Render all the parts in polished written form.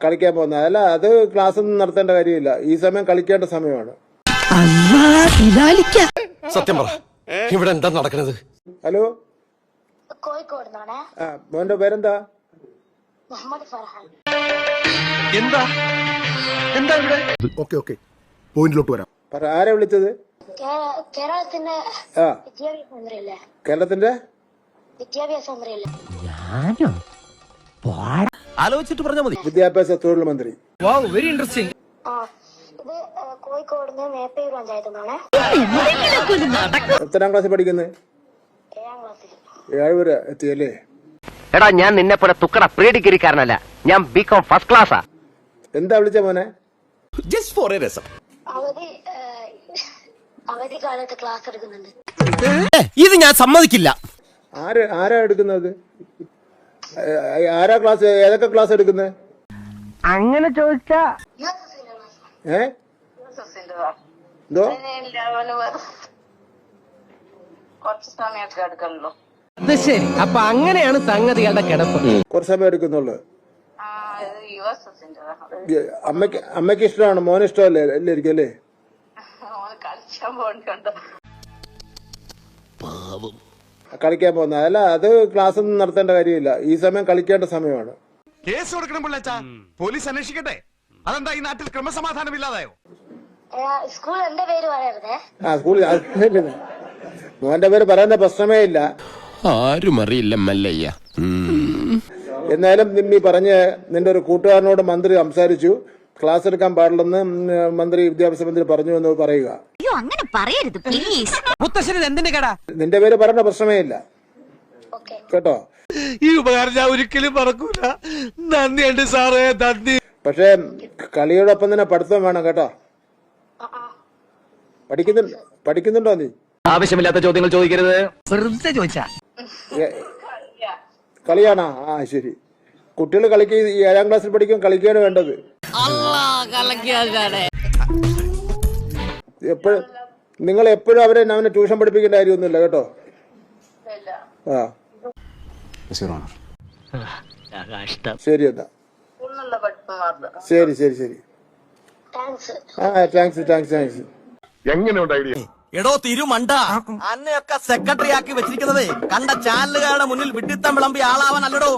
കളിക്കാൻ പോകുന്നത്. അല്ല, അത് ക്ലാസ് ഒന്നും നടത്തേണ്ട കാര്യമില്ല. ഈ സമയം കളിക്കേണ്ട സമയമാണ്. സത്യം പറ, ഇവിടെ എന്താ നടക്കുന്നത്? ഹലോ, കോഴിക്കോട് മോന്റെ പേരെന്താ? മുഹമ്മദ് ഫർഹാൻ. എന്താ എന്താ ഇവിടെ? ഓക്കെ പോയിന്റിലോട്ട് വരാം. ആരാ വിളിച്ചത്? കേരളത്തിന്റെ ആ, വിദ്യാഭ്യാസ മന്ത്രിയല്ലേ? കേരളത്തിന്റെ വിദ്യാഭ്യാസ മന്ത്രിയല്ലേ? ആലോചിച്ചിട്ട് പറഞ്ഞാൽ മതി. വിദ്യാഭ്യാസ തൊഴിൽ മന്ത്രി. Very interesting. ആ, ഇത് കോഴിക്കോട് മേപ്പയൂർ പഞ്ചായത്ത് നിന്നാണ്. എത്രാം ക്ലാസ്സിൽ പഠിക്കുന്നത്? 7ാം ക്ലാസ്സിൽ. 7 വരെ എത്തിയല്ലേ? എടാ, ഞാൻ നിന്നെ പോലെ തുക്കട പ്രീ ഡിഗ്രിക്കാരനല്ല, ഞാൻ ബികോം ഫസ്റ്റ് ക്ലാസ്സാ. എന്താ വിളിച്ച മോനെ? ജസ്റ്റ് ഫോർ എ രസം. അവധി കാലത്ത് ക്ലാസ് എടുക്കുന്നുണ്ട്. ഇത് ഞാൻ സമ്മതിക്കില്ല. ആരാ എടുക്കുന്നത്? ആരാ ക്ലാസ്? ഏതൊക്കെ ക്ലാസ് എടുക്കുന്നത്? അങ്ങനെ ചോദിച്ചാ എന്തോ കുറച്ച് സമയമൊക്കെ എടുക്കണല്ലോ. അത് ശരി. അപ്പൊ അങ്ങനെയാണ് സംഗതികളുടെ കിടപ്പ്. കുറച്ച് സമയം എടുക്കുന്നുള്ളു. അമ്മയ്ക്ക് ഇഷ്ടമാണ്, മോന് ഇഷ്ടമല്ലേ? എല്ലായിരിക്കും അല്ലേ? കളിക്കാൻ പോകുന്നത്. അല്ല, അത് ക്ലാസ് ഒന്നും നടത്തേണ്ട കാര്യമില്ല. ഈ സമയം കളിക്കേണ്ട സമയമാണ്. കേസ് കൊടുക്കണം പിള്ളേച്ചാ, പോലീസ് അന്വേഷിക്കട്ടെ. അതെന്താ ഈ നാട്ടിൽ ക്രമസമാധാനം ഇല്ലാതായോ? സ്കൂൾ എന്റെ പേര് പറയരുതേ. ആ, സ്കൂളിൽ മോന്റെ പേര് പറയുന്ന പ്രശ്നമേ ഇല്ല. ആരും അറിയില്ല മല്ലയ്യ. എന്നാലും നിമ്മി പറഞ്ഞ് നിന്റെ ഒരു കൂട്ടുകാരനോട് മന്ത്രി സംസാരിച്ചു, ക്ലാസ് എടുക്കാൻ പാടില്ലെന്ന് മന്ത്രി, വിദ്യാഭ്യാസ മന്ത്രി പറഞ്ഞു എന്ന് പറയുക. അങ്ങനെ പറയരുത് പ്ലീസ്. നിന്റെ പേര് പറയുന്ന പ്രശ്നമേ ഇല്ല കേട്ടോ. ഈ ഉപകാരം ഞാൻ ഒരിക്കലും മറക്കൂല. നന്ദിയുണ്ട് സാറേ, നന്ദി. പക്ഷെ കളിയോടൊപ്പം തന്നെ പഠിത്തം വേണം കേട്ടോ. പഠിക്കുന്നുണ്ടോ നീ? ആവശ്യമില്ലാത്ത ചോദ്യങ്ങൾ ചോദിക്കരുത്. വെറുതെ ചോദിച്ചാ കളിയാണോ? ആ, ശരി. കുട്ടികൾ കളിക്ക് 7ാം ക്ലാസ്സിൽ പഠിക്കും, കളിക്കുകയാണ് വേണ്ടത്. നിങ്ങൾ എപ്പോഴും അവനെ ട്യൂഷൻ പഠിപ്പിക്കേണ്ട കാര്യമൊന്നുമില്ല കേട്ടോ. ആ, ശരി എന്നാ. ശരി. ആ, താങ്ക്സ്. എങ്ങനെയുണ്ട് ഐഡിയ? എടോ തിരുമണ്ട, അന്നെയൊക്കെ സെക്രട്ടറി ആക്കി വെച്ചിരിക്കുന്നത് കണ്ട ചാനലുകാരുടെ മുന്നിൽ വിഡിത്തം വിളമ്പി ആളാവാൻ അല്ലടോ.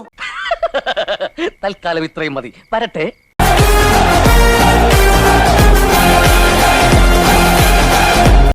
തൽക്കാലം ഇത്രയും മതി. വരട്ടെ.